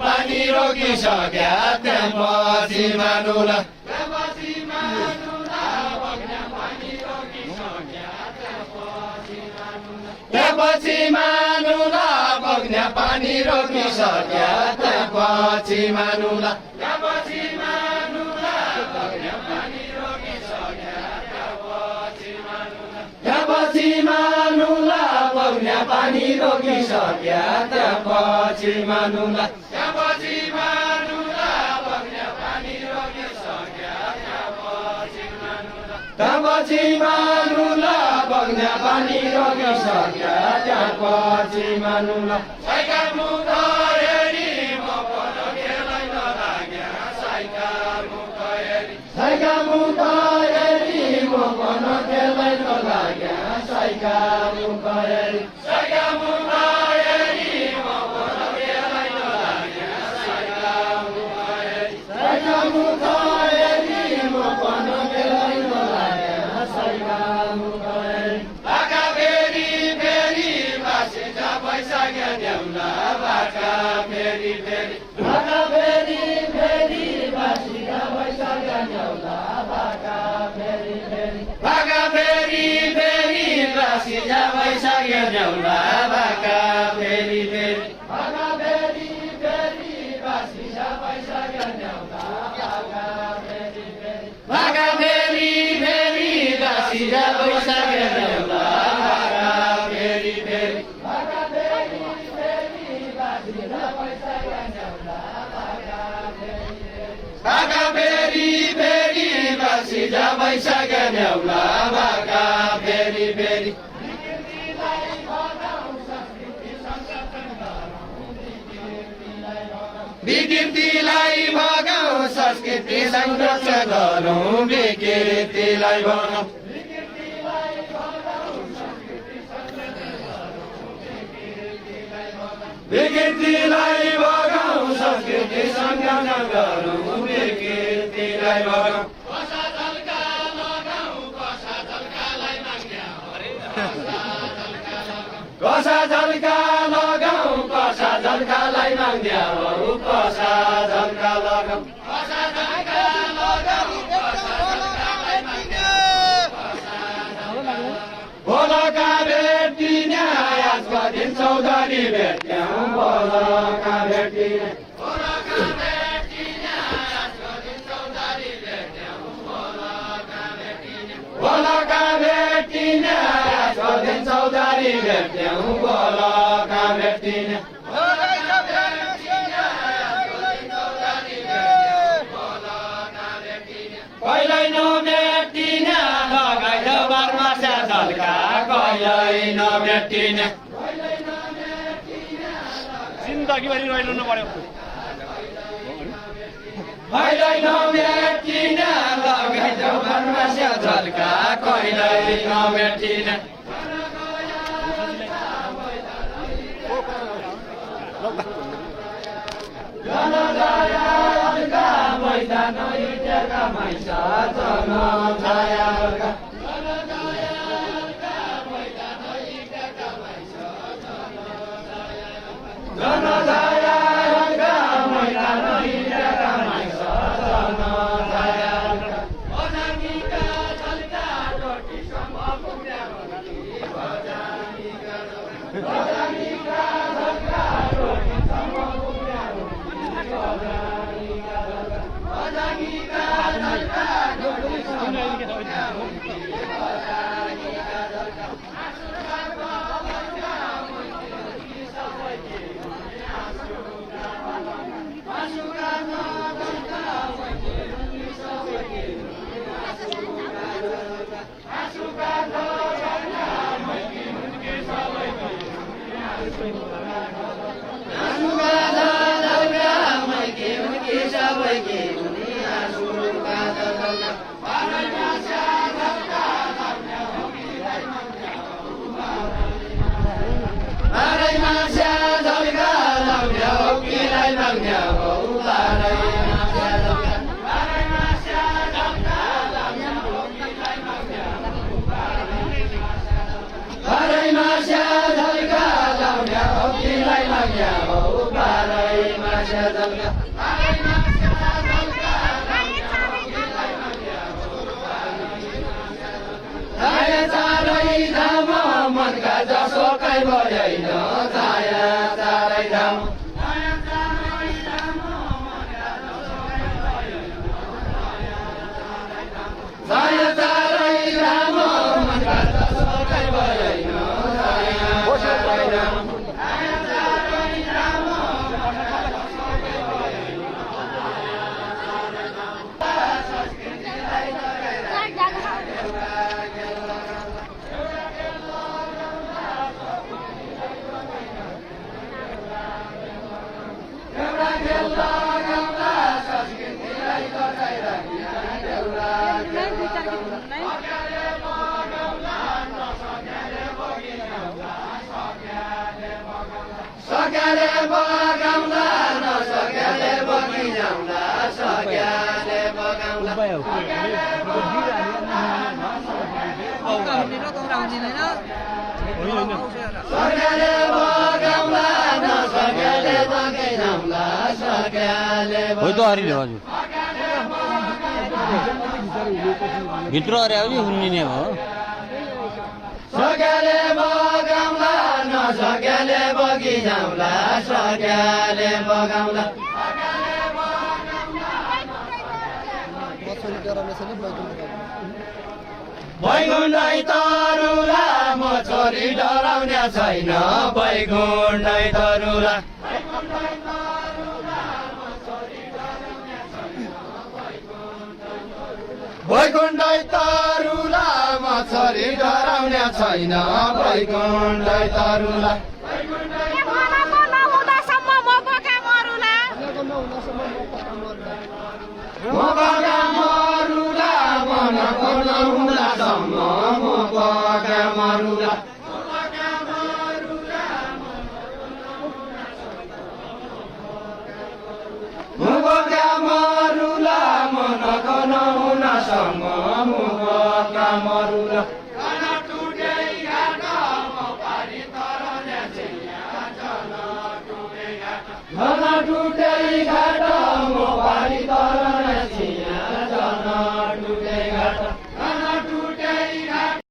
पानी रोकिसक्या त्यसपछि मानुला त्यसपछि मानुला बग्ने पानी रोकिसक्या त्यसपछि मानुला त्यसपछि मानुला बग्ने पानी रोकिसक्या त्यसपछि मानुला बग्ने पानी रोकिसक्या त्यसपछि मानुला त्यसपछि मानुला बग्ने पानी रोकिसक्या त्यसपछि मानुला बग्ने पानी रोकिसक्या त्यसपछि मानुला साइका मुखरी म पढ्न केलाई नलाग्या साइका मुखरी साइका मुखरी म पढ्न केलाई नलाग्या साइका मुखरी साइका मुखरी म पढ्न केलाई नलाग्या साइका मुखरी साइका मुखरी म पढ्न केलाई नलाग्या साइका मुखरी बाका फेरि फेरि बासी जा पैसा देउला बाका फेरि फेरि बाका फेरि फेरि बासी जा पैसा देउला बाका फेरि फेरि बाका फेरि फेरि बासी जा पैसा देउला बाका फेरि फेरि बाका फेरि फेरि बासी जा पैसा देउला बाका फेरि फेरि बाका फेरि फेरि बासी जा पैसा देउला बाका फेरि फेरि बाका फेरि फेरि बासी जा पैसा देउला बाका फेरि फेरि बाका फेरि फेरि बासी जा पैसा देउला बाका फेरि फेरि विकृतिलाई भगाउँ संस्कृति संरक्षण गरौँ विकृतिलाई भगाउँ विकृतिलाई भगाउँ संस्कृति संरक्षण गरौँ विकृतिलाई भगाउँ कसा झल्का लगाउँ कसा झल्कालाई माग्या कसा झल्का लगाउँ कसा झल्कालाई माग्या कसा झल्का लगाउँ कसा झल्का लगाउँ कसा झल्कालाई माग्या बोलका भेटिने आजको दिन चौधरी भेट्यौँ बोलका भेटिने बोलका भेटिने आजको दिन चौधरी भेट्यौँ बोलका भेटिने बोलका भेटिने आजको दिन चौधरी भेट्यौँ बोलका भेटिने कहिल्यै नभेटिने लगाइद बारमा झल्का कहिल्यै नभेटिने जिन्दगीभरि रहिनु पर्यो कहिल्यै नभेटिने लगाइद बारमा झल्का कहिल्यै नभेटिने जनजायाका मैदान हिँडेका माइसा जनजायाका जनजायाका मैदान हिँडेका माइसा जनजायाका मैदान हिँडेका माइसा जनजायाका बजानीका झल्का टोटीसम्म पुग्ने बजानीका झल्का टोटीसम्म पुग्ने छाया चारै धाम मनका जसो कै भएन छाया चारै धाम छाया चारै धाम मनका जसो कै भएन छाया चारै धाम सक्याले बगाउँला नसक्याले बगिजाउँला सक्याले बगाउँला सक्याले बगाउँला नसक्याले बगिजाउँला सक्याले हो त हरिले हजुर भित्र अरे आउँछ हुन्ने भयो सक्याले बगाउँला नसक्याले बगिजाउँला सक्याले बगाउँला बैगुण्डै तरुला म छोरी डराउने छैन बैगुण्डै तरुला बैगुण्डै तरुला म छोरी डराउने छैन बैगुण्डै तरुला म बगा मरुला मनको नहुँदासम्म म बगा मरुला म बगा मरुला मनको नहुँदासम्म म बगा मरुला घना टुटे घाट म पारी तरने छिया जन टुटे घाट